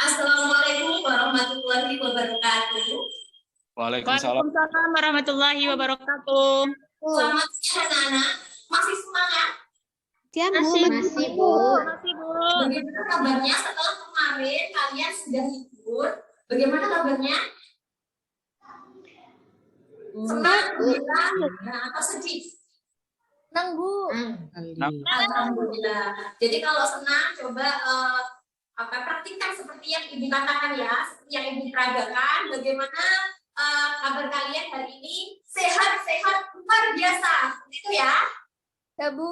Assalamualaikum warahmatullahi wabarakatuh. Waalaikumsalam. Waalaikumsalam warahmatullahi wabarakatuh. Selamat siang anak-anak. Masih semangat? Masih, Bu. Masih, Bu. Bagaimana kabarnya setelah kemarin kalian sudah libur? Bagaimana kabarnya? Senang, gembira, atau sedih? Senang, Bu. Alhamdulillah. Jadi kalau senang, coba praktikkan seperti yang Ibu katakan ya, seperti yang Ibu peragakan. Bagaimana kabar kalian hari ini? Sehat luar biasa, seperti itu ya? Ya, Bu.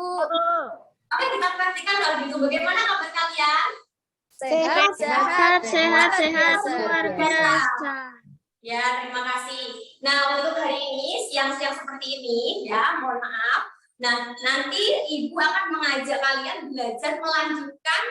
Oke, kita praktikkan kalau gitu. Bagaimana kabar kalian? Sehat, luar biasa. Ya, terima kasih. Nah, untuk hari ini, siang-siang seperti ini, ya, mohon maaf. Nah, nanti Ibu akan mengajak kalian belajar melanjutkan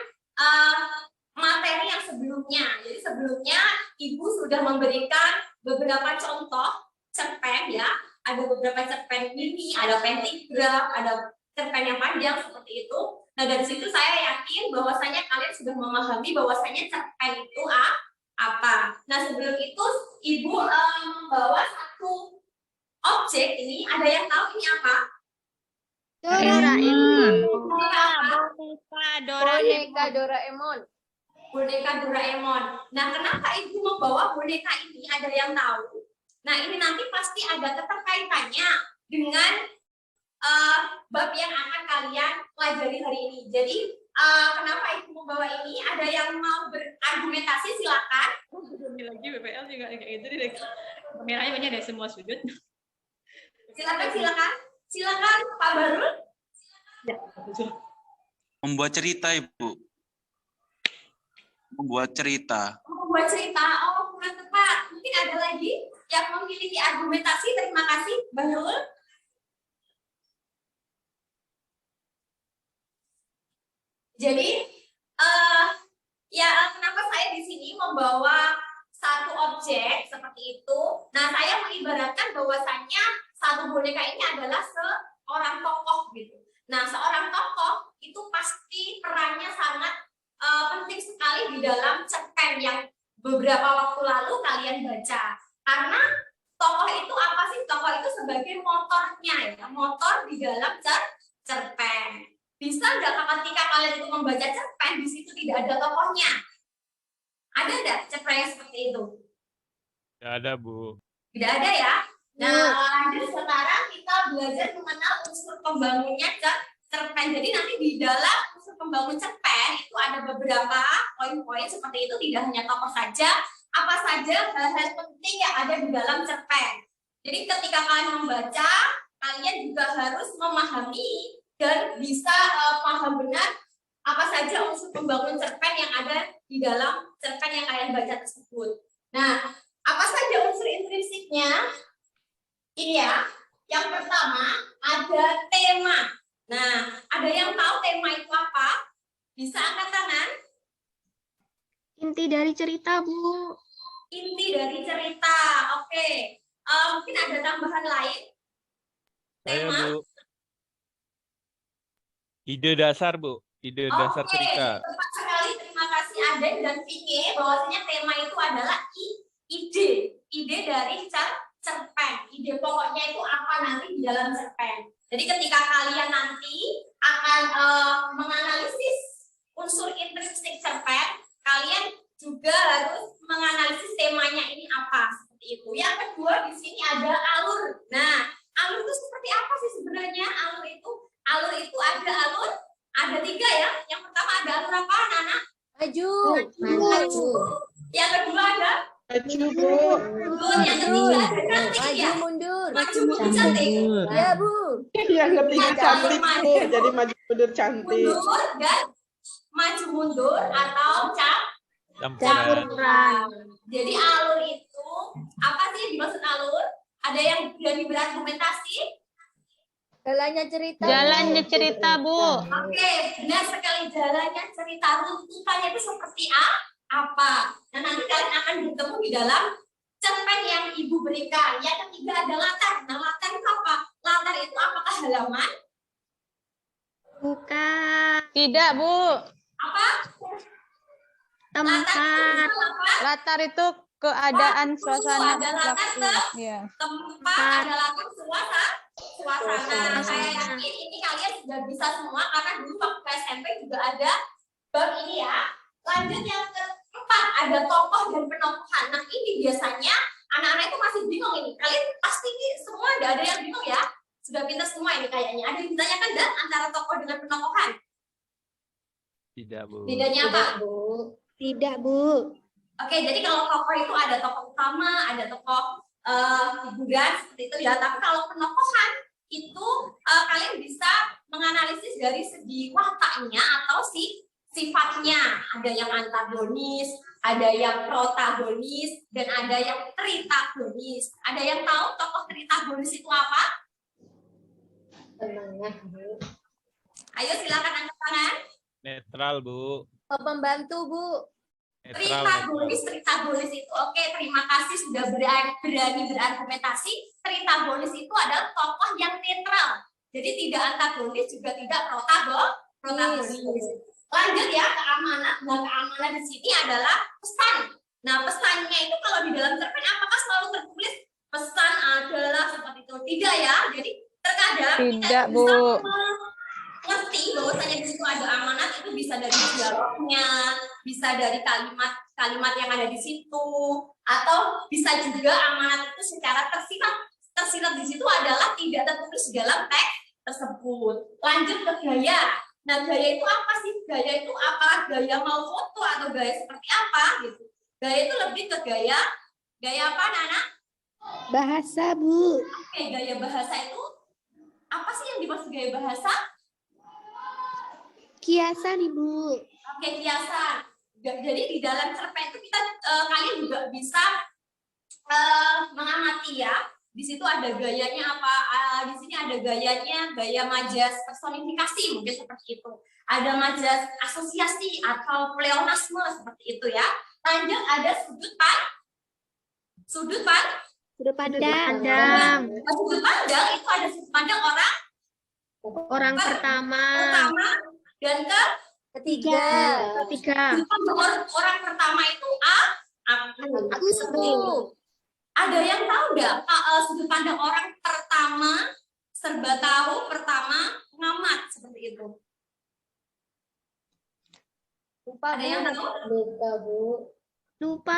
materi yang sebelumnya. Jadi sebelumnya Ibu sudah memberikan beberapa contoh cerpen ya. Ada beberapa cerpen mini, ada pentigram, ada cerpen yang panjang seperti itu. Nah, dari situ saya yakin bahwasanya kalian sudah memahami bahwasanya cerpen itu apa. Nah, sebelum itu Ibu membawa satu objek ini. Ada yang tahu ini apa? Doraemon. Boneka Doraemon. Boneka Doraemon. Nah, kenapa Ibu membawa boneka ini? Ada yang tahu? Nah, ini nanti pasti ada keterkaitannya dengan bab yang akan kalian pelajari hari ini. Jadi, kenapa Ibu membawa ini? Ada yang mau berargumentasi? Silakan. Lagi BPL juga kayak gitu deh. Kameranya banyak dari semua sudut. Silakan Pak Barul. Ya, Membuat cerita, Ibu. Membuat cerita. Membuat cerita. Oh, kurang tepat. Mungkin ada lagi yang memiliki argumentasi. Terima kasih, Barul. Jadi, ya kenapa saya di sini membawa satu objek seperti itu? Nah, saya mengibaratkan bahwasannya satu boneka ini adalah seorang tokoh gitu. Nah, seorang tokoh itu pasti perannya sangat penting sekali di dalam cerpen yang beberapa waktu lalu kalian baca. Karena tokoh itu apa sih? Tokoh itu sebagai motornya ya, motor di dalam cerpen. Bisa nggak ketika kalian itu membaca cerpen di situ tidak ada tokohnya? Ada nggak cerpen yang seperti itu? Tidak ada, Bu. Tidak ada ya? Nah, lanjut sekarang kita belajar mengenal unsur pembangunnya cerpen. Jadi nanti di dalam unsur pembangun cerpen itu ada beberapa poin-poin seperti itu, tidak hanya tokoh saja, apa saja hal-hal penting yang ada di dalam cerpen. Jadi ketika kalian membaca, kalian juga harus memahami dan bisa paham benar apa saja unsur pembangun cerpen yang ada di dalam cerpen yang kalian baca tersebut. Nah, apa saja unsur intrinsiknya? Ini ya, yang pertama ada tema. Nah, ada yang tahu tema itu apa? Bisa angkat tangan? Inti dari cerita, Bu. Inti dari cerita, oke. Mungkin ada tambahan lain? Saya, Tema? Bu. Ide dasar, Bu. Ide dasar cerita. Tepat sekali. Terima kasih Aden dan Vicky. Bahwasanya tema itu adalah ide. Ide dari cerpen. Ide pokoknya itu apa nanti di dalam cerpen. Jadi ketika kalian nanti akan menganalisis unsur intrinsik cerpen, kalian juga harus menganalisis temanya ini apa, seperti itu. Yang kedua di sini ada alur. Nah, alur itu seperti apa sih sebenarnya? Alur itu ada 3 ya. Yang pertama ada alur apa, Nana? Maju. Yang kedua ada Maju, Bu. Yang ketiga ada cantik ya. Mundur. Maju mundur cantik. Ya, Bu. Yang ketiga cantik, Bu. Jadi maju mundur cantik. Mundur dan maju mundur atau Campuran. Jadi alur itu apa sih yang dimaksud alur? Ada yang berani berargumentasi? Jalannya cerita, Bu. Oke, benar sekali, jalannya cerita. Runtutannya itu seperti apa? Nah, nanti kalian akan bertemu di dalam cerpen yang Ibu berikan. Yang ketiga ada latar. Nah, latar itu apa? Latar itu apakah halaman? Bukan. Tidak, Bu. Apa? Latar itu bisa apa? Latar itu keadaan Waktu, suasana ada latar waktu. ke Ya. tempat, ada latar suasana. Saya yakin ini kalian sudah bisa semua karena dulu waktu SMP juga ada bab ini ya. Lanjut yang keempat, ada tokoh dan penokohan. Nah ini biasanya anak-anak itu masih bingung ini. Kalian pasti semua ada yang bingung ya. Sudah pintar semua ini kayaknya. Ada yang ditanyakan dan antara tokoh dengan penokohan. Tidak, Bu. Bedanya apa? Tidak, Bu. Oke, jadi kalau tokoh itu ada tokoh utama, ada tokoh figuran seperti itu ya. Tapi kalau penokohan itu kalian bisa menganalisis dari segi wataknya atau sifatnya. Ada yang antagonis, ada yang protagonis, dan ada yang tritagonis. Ada yang tahu tokoh tritagonis itu apa? Ayo silakan angkat tangan. Netral, Bu. Pembantu, Bu. Netral. Tritagonis itu oke, terima kasih sudah berani berargumentasi. Tritagonis itu adalah tokoh yang netral, jadi tidak antagonis juga tidak protagonis. Lanjut ya, keamanan. Nah, keamanan di sini adalah pesan. Nah, pesannya itu kalau di dalam cerpen apakah selalu tertulis pesan adalah seperti itu? Tidak ya, jadi terkadang Tidak, kita Bu. bisa ngerti bahwasanya di situ ada amanat, itu bisa dari dialognya, bisa dari kalimat yang ada di situ, atau bisa juga amanat itu secara tersirat di situ adalah tidak tertulis dalam teks tersebut. Lanjut ke gaya. Nah, gaya itu apa sih? Gaya itu apa? Gaya mau foto atau gaya seperti apa gitu. Gaya itu lebih ke gaya apa, Nana? Bahasa, Bu. Oke, gaya bahasa itu apa sih yang dimaksud gaya bahasa? Kiasan, Ibu. Oke, kiasan. Jadi di dalam cerpen itu kita kalian juga bisa mengamati ya. Di situ ada gayanya apa? Di sini ada gayanya gaya majas personifikasi mungkin seperti itu. Ada majas asosiasi atau pleonasme seperti itu ya. Lanjut ada sudut pandang. Sudut pandang itu ada sudut pandang Orang pertama. Dan Ketiga. sudut pandang orang pertama itu aku. Ada yang tahu nggak sudut pandang orang pertama, serba tahu, pertama, pengamat seperti itu? Ada yang tahu? Lupa,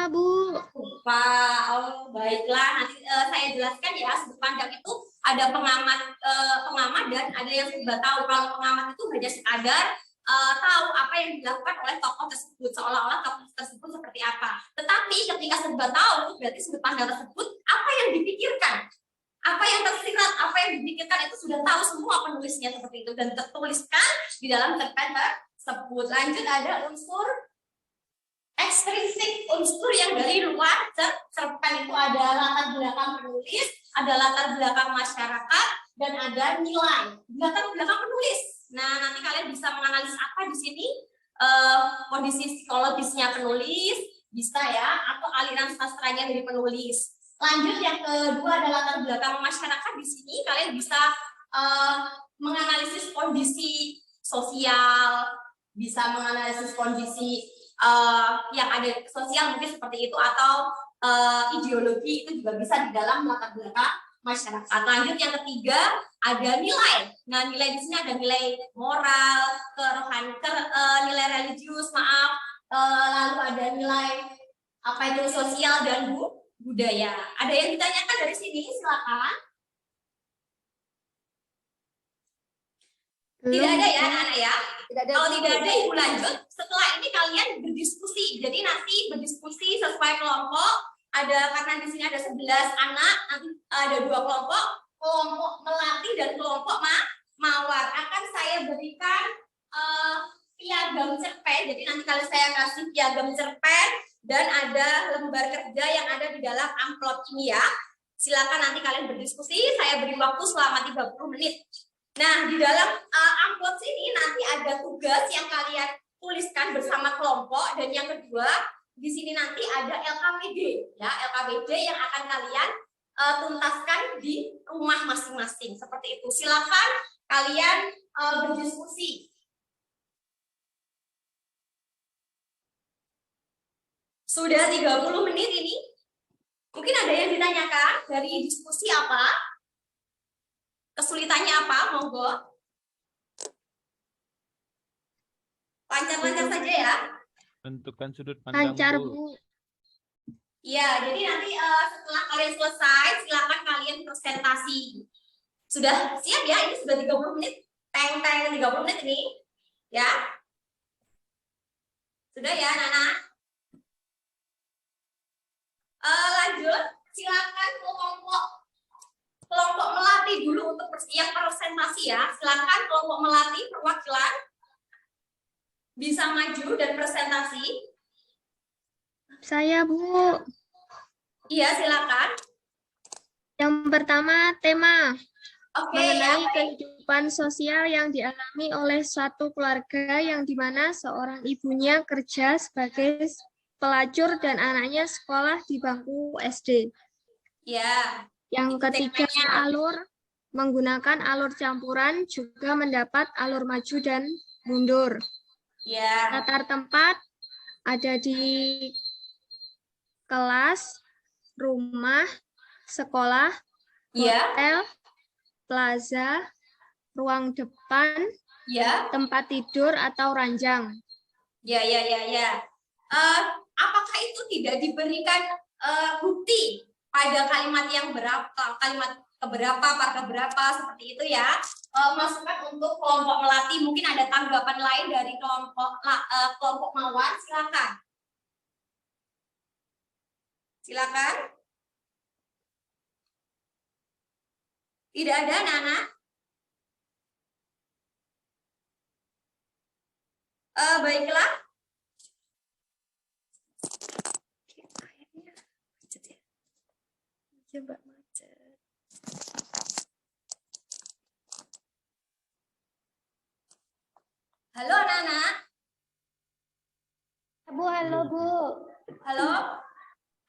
Bu. Lupa. Oh, baiklah. Nanti saya jelaskan ya. Sudut pandang itu ada pengamat dan ada yang serba tahu. Kalau pengamat itu hanya sekadar tahu apa yang dilakukan oleh tokoh tersebut, seolah-olah tokoh tersebut seperti apa. Tetapi ketika serba tahu, berarti sudut pandang tersebut apa yang dipikirkan, apa yang tersirat, apa yang dipikirkan itu sudah tahu semua penulisnya seperti itu dan tertuliskan di dalam cerpen tersebut. Lanjut ada unsur ekstrinsik, unsur yang dari luar cerpen itu ada latar belakang penulis, ada latar belakang masyarakat, dan ada nilai latar belakang penulis. Nah, nanti kalian bisa menganalisis apa di sini, kondisi psikologisnya penulis, bisa ya, atau aliran sastranya dari penulis. Lanjut yang kedua adalah latar belakang masyarakat. Di sini kalian bisa menganalisis kondisi sosial, bisa menganalisis kondisi yang ada sosial mungkin seperti itu, atau ideologi itu juga bisa di dalam latar belakang masyarakat. Lanjut yang ketiga ada nilai. Nah, nilai di sini ada nilai moral, nilai religius, lalu ada nilai apa itu sosial dan budaya. Ada yang ditanyakan dari sini? Silakan. Tidak ada ya, anak-anak ya? Kalau tidak ada, Ibu lanjut. Setelah ini kalian berdiskusi. Jadi nanti berdiskusi sesuai kelompok. Karena di sini ada 11 anak, nanti ada 2 kelompok melati dan kelompok mawar. Akan saya berikan piagam cerpen. Jadi nanti kalau saya kasih piagam cerpen dan ada lembar kerja yang ada di dalam amplop ini ya. Silakan nanti kalian berdiskusi. Saya beri waktu selama 30 menit. Nah, di dalam amplop sini nanti ada tugas yang kalian tuliskan bersama kelompok, dan yang kedua di sini nanti ada LKPD ya, LKPD yang akan kalian tuntaskan di rumah masing-masing seperti itu. Silakan kalian berdiskusi. Sudah 30 menit ini. Mungkin ada yang ditanyakan dari diskusi apa? Kesulitannya apa? Monggo. Lancar-lancar saja ya. Tentukan sudut pandang, Lancar, Bu. Bu. Ya, jadi nanti setelah kalian selesai, silakan kalian presentasi. Sudah siap ya? Ini sudah 30 menit. Teng-teng 30 menit ini. Ya. Sudah ya, Nana? Lanjut, silakan kelompok melatih dulu untuk yang presentasi ya. Silakan kelompok melatih perwakilan bisa maju dan presentasi. Saya, Bu. Iya, silakan. Yang pertama, tema Oke, mengenai ya. kehidupan sosial yang dialami oleh suatu keluarga yang dimana seorang ibunya kerja sebagai pelacur dan anaknya sekolah di bangku SD. Ya. Yang Itu ketiga, segmennya. alur menggunakan alur campuran juga mendapat alur maju dan mundur. Ya. Latar tempat ada di kelas, rumah, sekolah, Ya. hotel, plaza, ruang depan, Ya. tempat tidur atau ranjang. Ya. Apakah itu tidak diberikan bukti pada kalimat yang berapa, kalimat keberapa, part keberapa, seperti itu ya? Masukan untuk kelompok melatih. Mungkin ada tanggapan lain dari kelompok mawar, silakan. Silakan. Tidak ada, Nana? Baiklah. Coba macet. Halo, Nana. Bu, halo, Bu. Halo.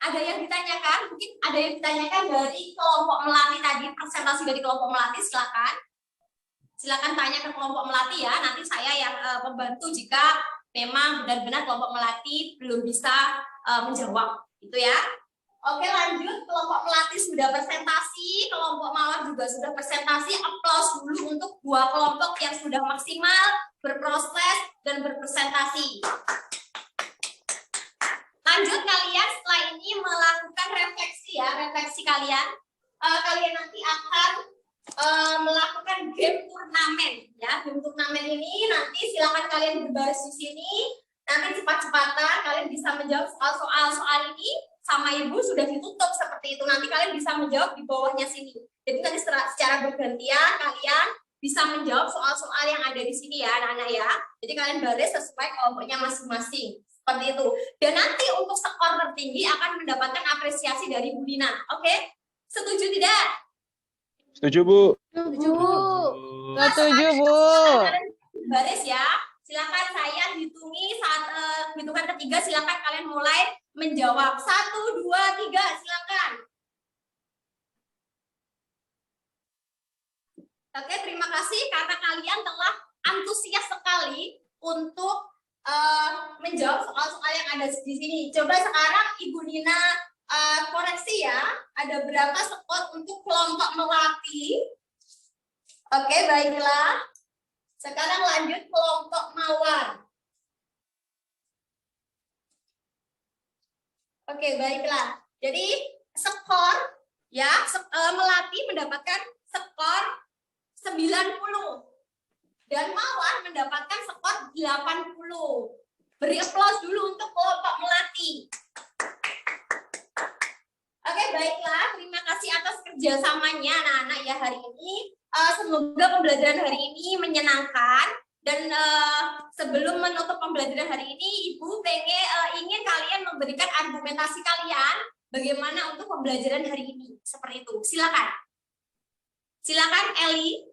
Ada yang ditanyakan? Mungkin ada yang ditanyakan dari kelompok melatih tadi, presentasi dari kelompok melatih, silakan. Silakan tanya ke kelompok melatih ya. Nanti saya yang membantu jika memang benar-benar kelompok melatih belum bisa menjawab. Itu ya. Oke, lanjut. Kelompok melatih sudah presentasi, kelompok mawar juga sudah presentasi. Aplaus dulu untuk dua kelompok yang sudah maksimal berproses dan berpresentasi. Lanjut, kalian setelah ini melakukan refleksi ya, refleksi kalian. Kalian nanti akan melakukan game turnamen ya. Game turnamen ini nanti silakan kalian berbaris di sini. Nanti cepat-cepatan kalian bisa menjawab soal ini sama ibu sudah ditutup seperti itu. Nanti kalian bisa menjawab di bawahnya sini. Jadi nanti secara bergantian kalian bisa menjawab soal-soal yang ada di sini ya, anak-anak ya. Jadi kalian baris sesuai kelompoknya masing-masing. Seperti itu. Dan nanti untuk skor tertinggi akan mendapatkan apresiasi dari Bu Lina. Oke? Setuju tidak? Setuju, Bu. Setuju, Bu. Setuju, Bu. Kalian baris ya. Silakan saya hitungi saat hitungan ketiga, silakan kalian mulai menjawab. 1, 2, 3, silakan. Oke, terima kasih karena kalian telah antusias sekali untuk menjawab soal-soal yang ada di sini. Coba sekarang Ibu Nina koreksi ya. Ada berapa skor untuk kelompok melatih? Oke, baiklah. Sekarang lanjut kelompok mawar. Oke, baiklah. Jadi skor ya, melatih mendapatkan skor 90. Dan mawar mendapatkan skor 80. Beri aplaus dulu untuk kelompok melatih. Oke, baiklah. Terima kasih atas kerjasamanya anak-anak ya hari ini. Semoga pembelajaran hari ini menyenangkan. Dan sebelum menutup pembelajaran hari ini, Ibu ingin kalian memberikan argumentasi kalian bagaimana untuk pembelajaran hari ini. Seperti itu. Silakan. Silakan, Eli.